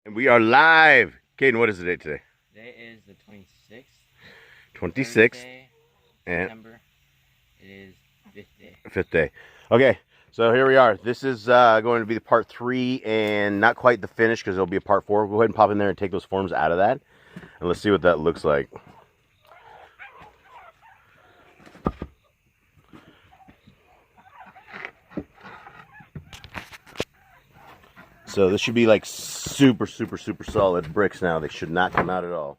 And we are live. Caden, what is the date today? Today is the 26th. 26th. And September. It is 5th day. 5th day. Okay, so here we are. This is going to be the part 3 and not quite the finish because there'll be a part 4. Go ahead and pop in there and take those forms out of that. And let's see what that looks like. So this should be like super solid bricks now. They should not come out at all.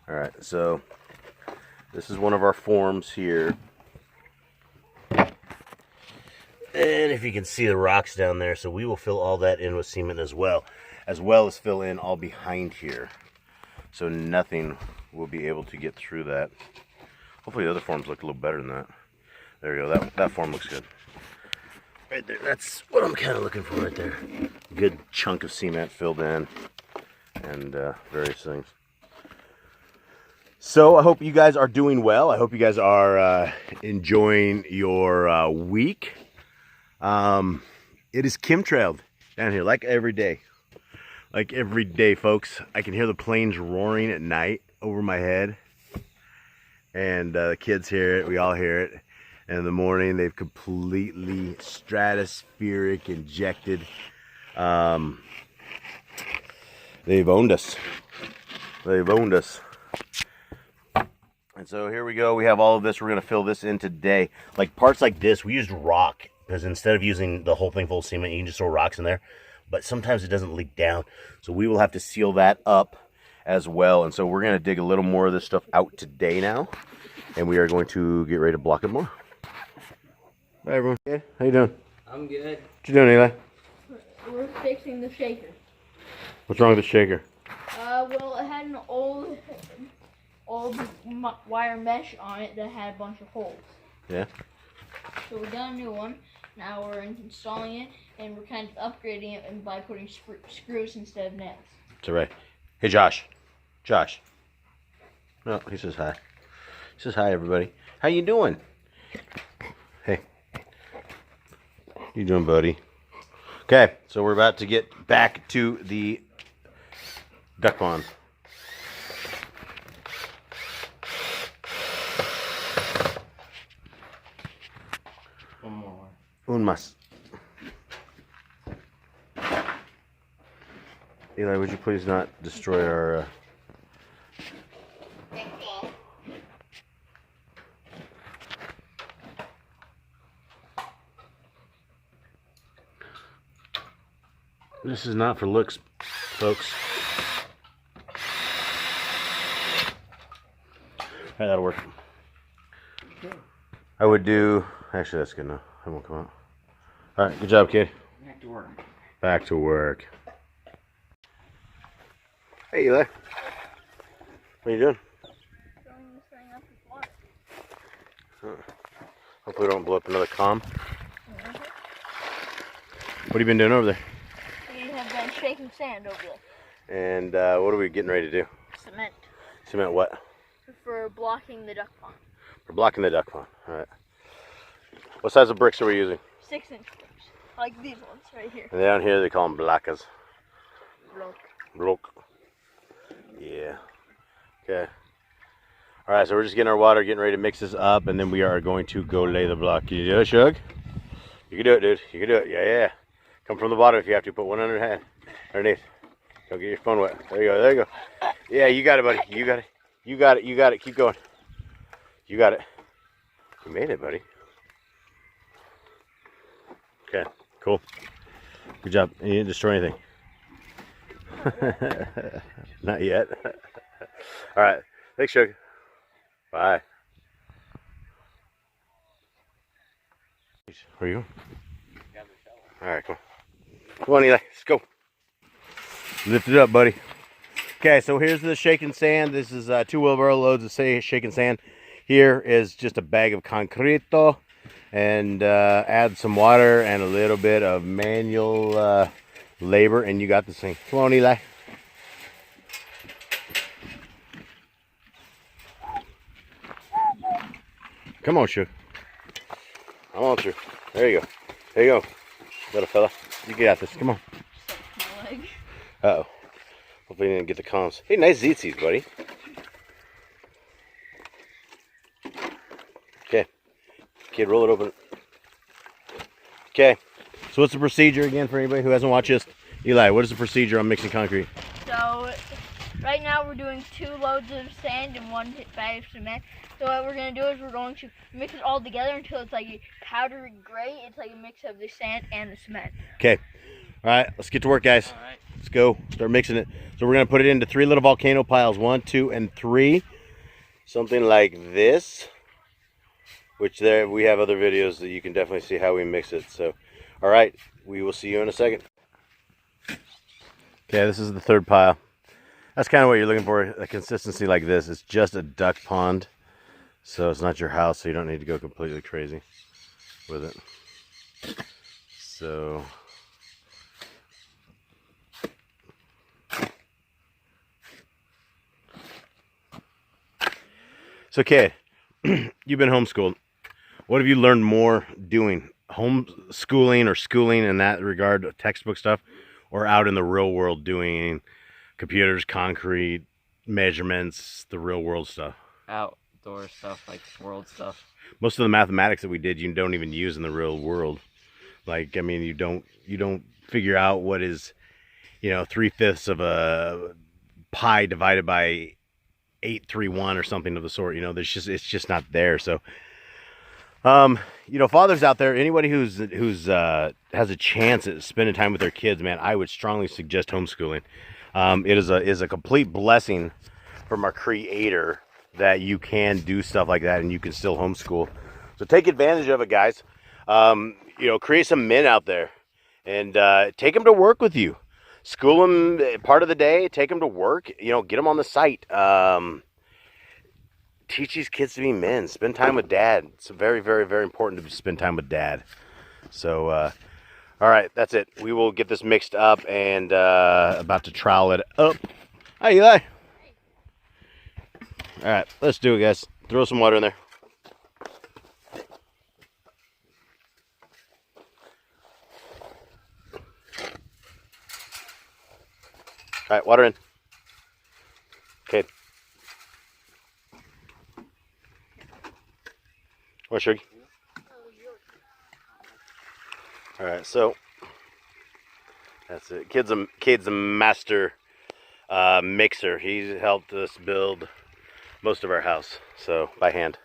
Alright, so this is one of our forms here. And if you can see the rocks down there, so we will fill all that in with cement as well as fill in all behind here. So nothing will be able to get through that. Hopefully the other forms look a little better than that. There you go, that form looks good. Right there, that's what I'm kind of looking for right there. Good chunk of cement filled in and various things. So I hope you guys are doing well. I hope you guys are enjoying your week. It is chemtrailed down here like every day. Like every day, folks. I can hear the planes roaring at night over my head. And the kids hear it. We all hear it. And in the morning, they've completely stratospheric injected. They've owned us. They've owned us. And so here we go. We have all of this. We're going to fill this in today. Like parts like this, we used rock. Because instead of using the whole thing full of cement, you can just throw rocks in there. But sometimes it doesn't leak down. So we will have to seal that up as well. And so we're going to dig a little more of this stuff out today now. And we are going to get ready to block it more. Hi everyone. Good? How you doing? I'm good. What you doing, Eli? We're fixing the shaker. What's wrong with the shaker? Well, it had an old wire mesh on it that had a bunch of holes. Yeah. So we got a new one. Now we're installing it, and we're kind of upgrading it by putting screws instead of nails. It's all right. Hey, Josh. Josh. No, he says hi. He says hi, everybody. How you doing? Hey. How you doing, buddy? Okay, so we're about to get back to the duck pond. One more. Un más. Eli, would you please not destroy our... This is not for looks, folks. Alright, that'll work. I would do... Actually, that's good enough. That won't come out. Alright, good job, kid. Back to work. Back to work. Hey, Eli. What are you doing? Filling this thing up with water. Hopefully we don't blow up another comm. What have you been doing over there? We have been shaking sand over there. And what are we getting ready to do? Cement. Cement what? For blocking the duck pond. We're blocking the duck pond. Alright. What size of bricks are we using? 6-inch bricks. Like these ones right here. And down here they call them blackas. Block. Block. Yeah. Okay. Alright, so we're just getting our water, getting ready to mix this up, and then we are going to go lay the block. Can you do it, Shug? You can do it, dude. You can do it. Yeah, yeah. Come from the bottom if you have to. Put one under your hand. Underneath. Don't get your phone wet. There you go. There you go. Yeah, you got it, buddy. You got it. You got it. You got it. Keep going. You got it. You made it, buddy. Okay. Cool. Good job. You didn't destroy anything. Not yet. All right. Thanks, Shug. Bye. Where are you going? All right, come on. Come on, Eli. Let's go. Lift it up, buddy. Okay, so here's the shaken sand. This is 2 wheelbarrow loads of shaken sand. Here is just a bag of concreto. And add some water and a little bit of manual labor, and you got this thing. Come on, Eli. Come on, Shug. I want you. There you go. There you go, little fella. You got this. Come on. My leg. Uh-oh. Hopefully you didn't get the comms. Hey, nice zits, buddy. Okay. Kid, roll it open. Okay. So what's the procedure again for anybody who hasn't watched this? Eli, what is the procedure on mixing concrete? So right now we're doing 2 loads of sand and 1 bag of cement. So what we're going to do is we're going to mix it all together until it's like a powdery gray. It's like a mix of the sand and the cement. Okay. All right, let's get to work, guys. All right. Let's go. Start mixing it. So we're going to put it into 3 little volcano piles. 1, 2, and 3. Something like this. Which there we have other videos that you can definitely see how we mix it. So, all right, we will see you in a second. Okay, this is the 3rd pile. That's kind of what you're looking for, a consistency like this. It's just a duck pond, so it's not your house, so you don't need to go completely crazy with it. So, kid, you've been homeschooled. What have you learned more doing? Homeschooling or schooling in that regard, textbook stuff, or out in the real world doing computers, concrete, measurements, the real world stuff? Outdoor stuff, like world stuff. Most of the mathematics that we did, you don't even use in the real world. Like, I mean, you don't figure out what is, 3/5 of a pi divided by 831 or something of the sort. It's just not there. So, fathers out there, anybody who's has a chance at spending time with their kids, man, I would strongly suggest homeschooling. It is a complete blessing from our Creator that you can do stuff like that and you can still homeschool. So take advantage of it, guys. Create some men out there and take them to work with you. School them part of the day. Take them to work. Get them on the site. Teach these kids to be men. Spend time with dad. It's very, very, very important to spend time with dad. So, all right, that's it. We will get this mixed up and about to trowel it up. Hi, Eli. All right, let's do it, guys. Throw some water in there. All right, water in. Okay. What, Sugar? All right, so that's it. Kid's a master mixer. He's helped us build most of our house, so by hand,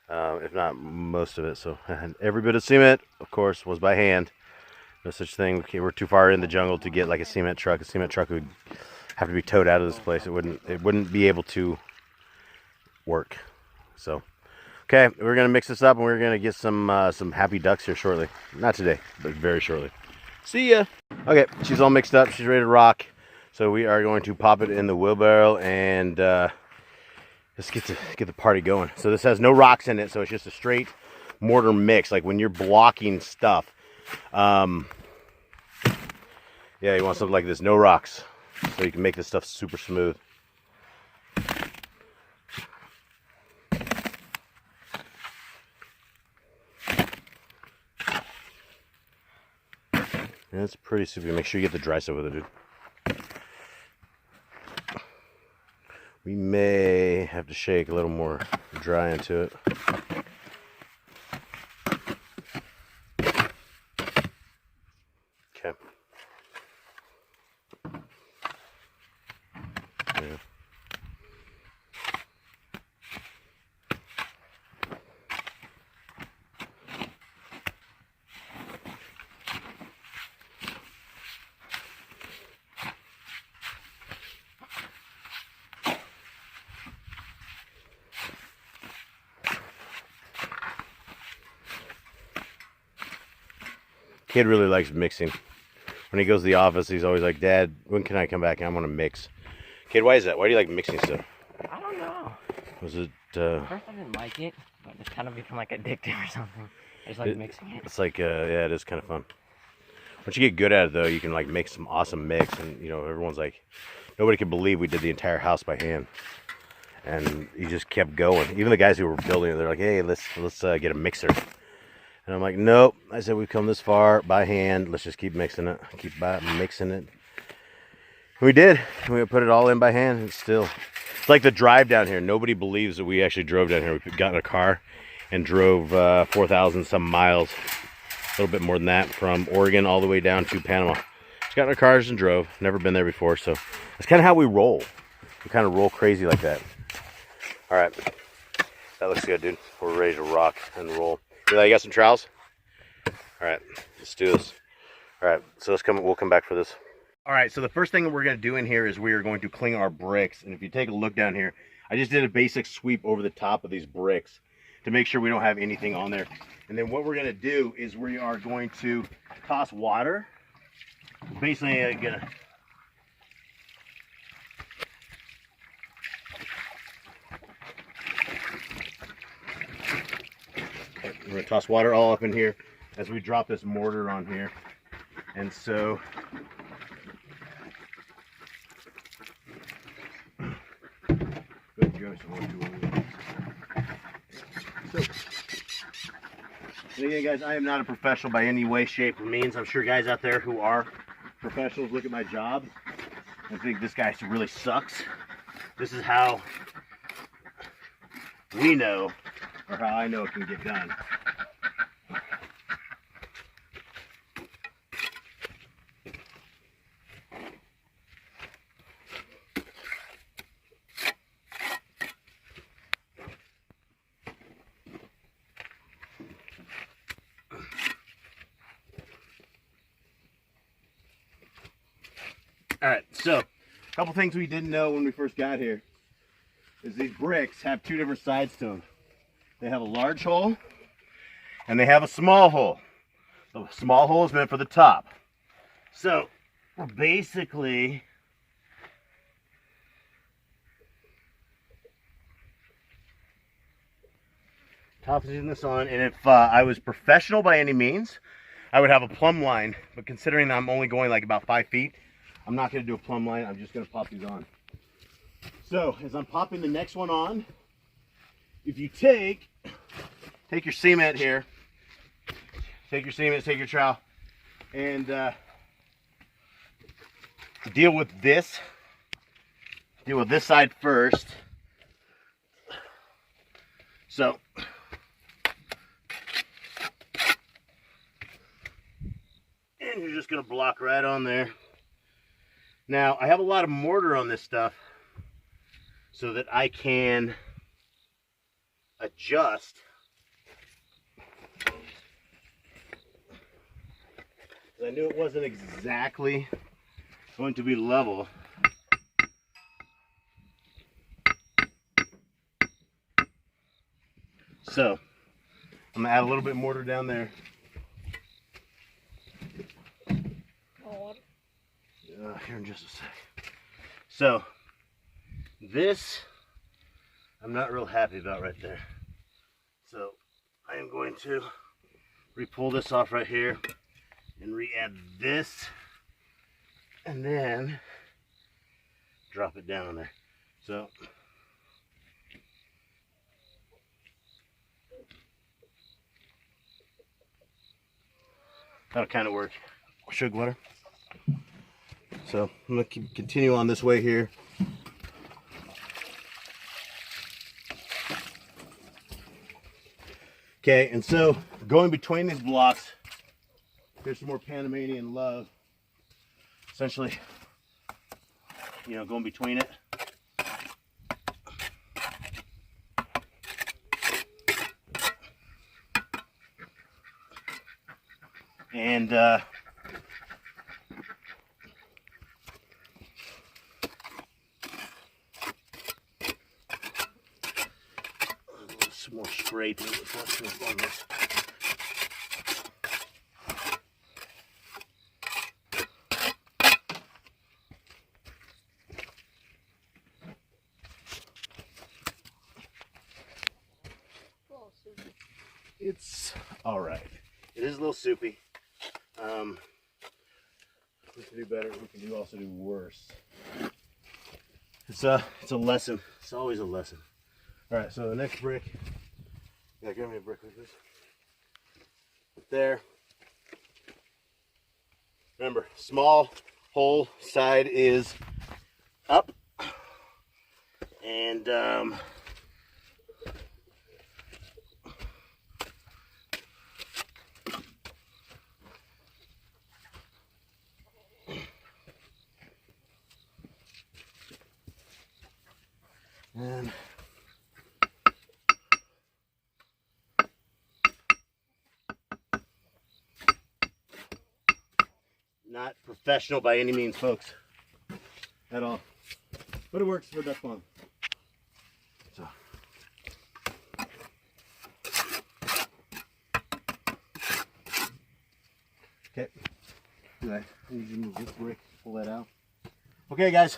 if not most of it. So every bit of cement, of course, was by hand. No such thing. We're too far in the jungle to get like a cement truck. A cement truck would have to be towed out of this place. It wouldn't be able to work. So, okay, we're gonna mix this up and we're gonna get some happy ducks here shortly. Not today, but very shortly. See ya. Okay, she's all mixed up. She's ready to rock. So we are going to pop it in the wheelbarrow and let's get the party going. So this has no rocks in it, so it's just a straight mortar mix. Like when you're blocking stuff. Yeah, you want something like this, no rocks, so you can make this stuff super smooth. Yeah, it's pretty super. Make sure you get the dry stuff with it, dude. We may have to shake a little more dry into it. Okay. Yeah. Kid really likes mixing. When he goes to the office, he's always like, "Dad, when can I come back? I want to mix." Kid, why is that? Why do you like mixing stuff? I don't know. Was it? At first I didn't like it, but it's kind of become like addictive or something. I just like mixing it. It's like, yeah, it is kind of fun. Once you get good at it, though, you can like make some awesome mix, and everyone's like, nobody could believe we did the entire house by hand, and you just kept going. Even the guys who were building it, they're like, "Hey, let's get a mixer." And I'm like, nope. I said we've come this far by hand. Let's just keep mixing it. Keep mixing it. We did. We put it all in by hand, and still, it's like the drive down here. Nobody believes that we actually drove down here. We got in a car and drove 4,000 some miles, a little bit more than that, from Oregon all the way down to Panama. Just got in our cars and drove. Never been there before, so that's kind of how we roll. We kind of roll crazy like that. All right, that looks good, dude. We're ready to rock and roll. You got some trowels? All right, let's do this. All right, so we'll come back for this. All right, so the first thing that we're going to do in here is we are going to clean our bricks. And if you take a look down here, I just did a basic sweep over the top of these bricks to make sure we don't have anything on there. And then what we're going to do is we are going to toss water. Basically, we're going to toss water all up in here as we drop this mortar on here. And so again, guys, I am not a professional by any way, shape, or means. I'm sure guys out there who are professionals look at my job and think this guy really sucks. This is how we know, or how I know it can get done. All right, so a couple things we didn't know when we first got here is these bricks have two different sides to them. They have a large hole and they have a small hole. The small hole is meant for the top. So we're basically topping this on, and if I was professional by any means, I would have a plumb line, but considering I'm only going like about 5 feet, I'm not going to do a plumb line. I'm just going to pop these on. So as I'm popping the next one on, if you take your cement here, take your cement, take your trowel, and deal with this side first. So and you're just going to block right on there. Now, I have a lot of mortar on this stuff so that I can adjust. I knew it wasn't exactly going to be level. So, I'm going to add a little bit of mortar down there. Here in just a sec. So this I'm not real happy about right there. So I am going to re-pull this off right here and re-add this and then drop it down there. So that'll kind of work. Sugar glitter. So I'm going to continue on this way here. Okay, and so going between these blocks, here's some more Panamanian love. Essentially, you know, going between it. And some more scraping on this. It's all right. It is a little soupy. We can do better. We can also do worse. It's a lesson. It's always a lesson. All right. So the next brick. Yeah, give me a brick like this. There. Remember, small whole side is up. And not professional by any means, folks, at all. But it works for duck pond. So. Okay. I need you to move this brick, pull that out. Okay, guys,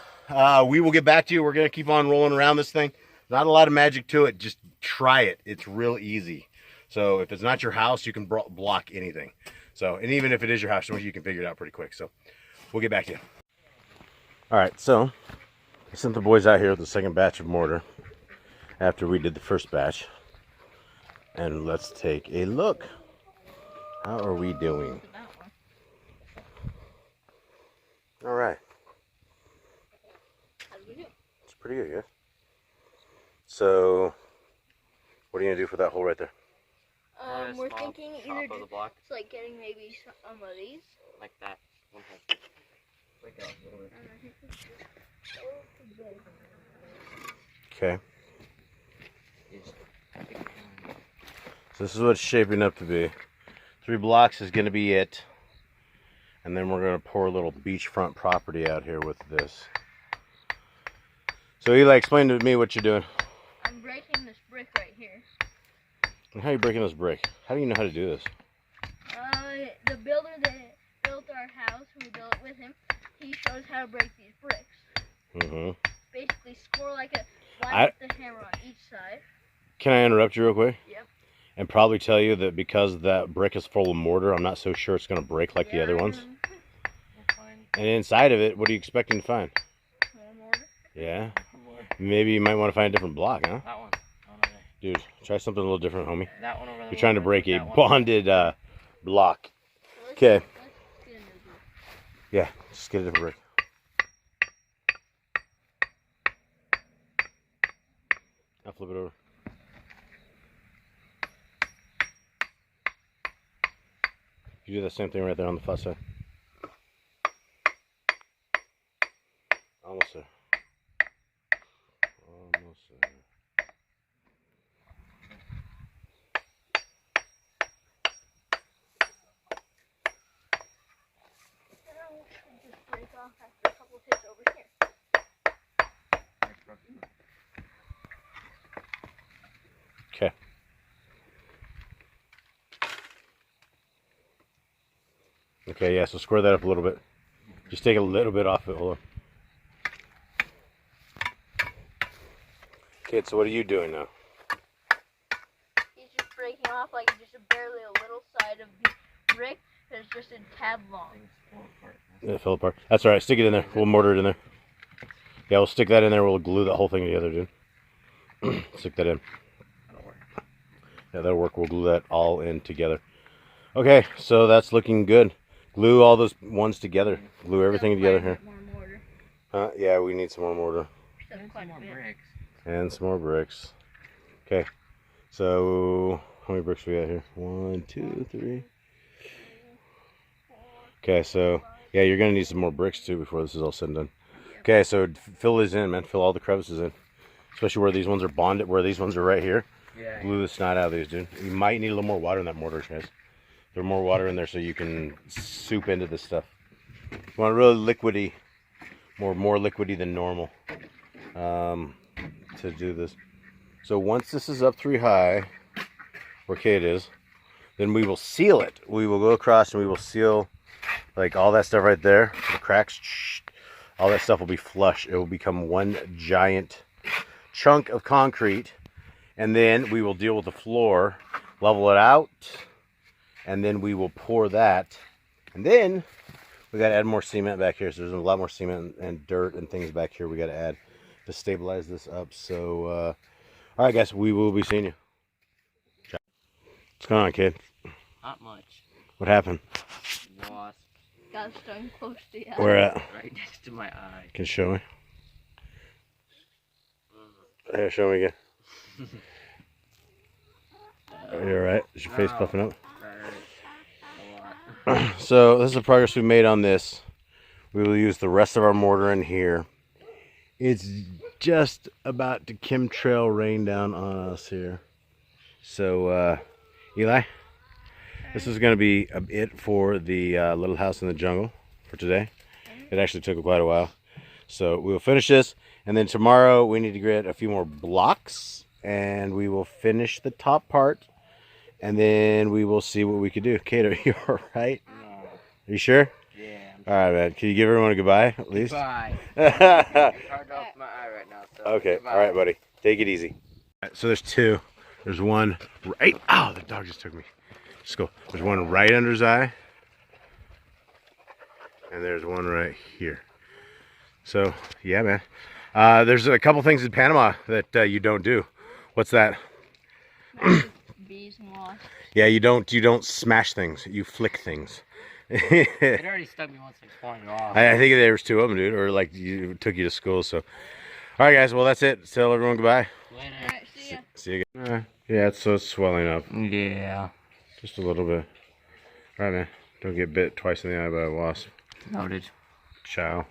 we will get back to you. We're going to keep on rolling around this thing. Not a lot of magic to it. Just try it. It's real easy. So if it's not your house, you can block anything. So, and even if it is your house, you can figure it out pretty quick. So we'll get back to you. All right, so I sent the boys out here with the second batch of mortar after we did the first batch. And let's take a look. How are we doing? All right. It's pretty good, yeah. So, what are you gonna do for that hole right there? We're thinking either the block. it's like getting maybe some of these. Like that. One hole. Break it off a little bit. Okay. So this is what it's shaping up to be. 3 blocks is gonna be it. And then we're gonna pour a little beachfront property out here with this. So Eli, explain to me what you're doing. I'm breaking this brick right here. And how are you breaking this brick? How do you know how to do this? The builder that built our house, we built it with him, he shows how to break these bricks. Mm-hmm. Basically score like a line with the hammer on each side. Can I interrupt you real quick? Yep. And probably tell you that because that brick is full of mortar, I'm not so sure it's going to break like the other ones. And inside of it, what are you expecting to find? More mortar. Yeah? Maybe you might want to find a different block, huh? That one. Dude, try something a little different, homie. That one over there. You're trying to break a bonded block. Okay. Yeah, just get a different brick. I'll flip it over. You do the same thing right there on the flat side. Almost there. Almost there. Just break off after a couple hits over here. Okay. Okay, yeah, so square that up a little bit. Just take a little bit off it, hold on. Okay, so what are you doing now? He's just breaking off like just barely a little side of the brick that's just a tad long. It fell apart. That's alright, stick it in there. We'll mortar it in there. Yeah, we'll stick that in there. We'll glue that whole thing together, dude. Stick that in. Yeah, that'll work. We'll glue that all in together. Okay, so that's looking good. Glue all those ones together. Glue everything together here. More mortar. Yeah, we need some more mortar. Some more bricks. And some more bricks. Okay, so how many bricks we got here? 1, 2, 3. Okay, so yeah, you're gonna need some more bricks too before this is all said and done. Okay, so fill these in, man. Fill all the crevices in, especially where these ones are bonded. Where these ones are right here. Yeah. Glue the snot out of these, dude. You might need a little more water in that mortar, guys. There's more water in there so you can soup into this stuff. You want really liquidy, more liquidy than normal, to do this. So once this is up 3 high, where Cade is, then we will seal it. We will go across and we will seal like all that stuff right there. The cracks, all that stuff will be flush. It will become one giant chunk of concrete. And then we will deal with the floor, level it out, and then we will pour that. And then we got to add more cement back here. So there's a lot more cement and dirt and things back here we got to add to stabilize this up. So, all right, guys, we will be seeing you. What's going on, kid? Not much. What happened? WASPS. got stung close to the eye. Where at? Right next to my eye. Can you show me? Here, show me again. Are you alright? Is your face puffing up? A lot. So this is the progress we made on this. We will use the rest of our mortar in here. It's just about to chemtrail rain down on us here. So Eli, this is going to be it for the little house in the jungle for today. It actually took quite a while. So we will finish this, and then tomorrow we need to get a few more blocks, and we will finish the top part, and then we will see what we could do. Kate, are you all right? No. Are you sure? Yeah. All right, man. Can you give everyone a goodbye at least? Goodbye. It's hard off my eye right now. So Okay. goodbye. All right, buddy. Take it easy. All right, so there's two. There's one right. Oh, the dog just took me. Just go. There's one right under his eye, and there's one right here. So yeah, man. There's a couple things in Panama that you don't do. What's that? Bees and wasps. Yeah, you don't smash things. You flick things. It already stuck me once. I just wanted it off. I think there was two of them, dude, or like you took you to school. So, all right, guys. Well, that's it. Tell everyone goodbye. Later. Alright, see ya. See you again. Yeah, it's swelling up Yeah. just a little bit. All right, man. Don't get bit twice in the eye by a wasp. Noted. Ciao.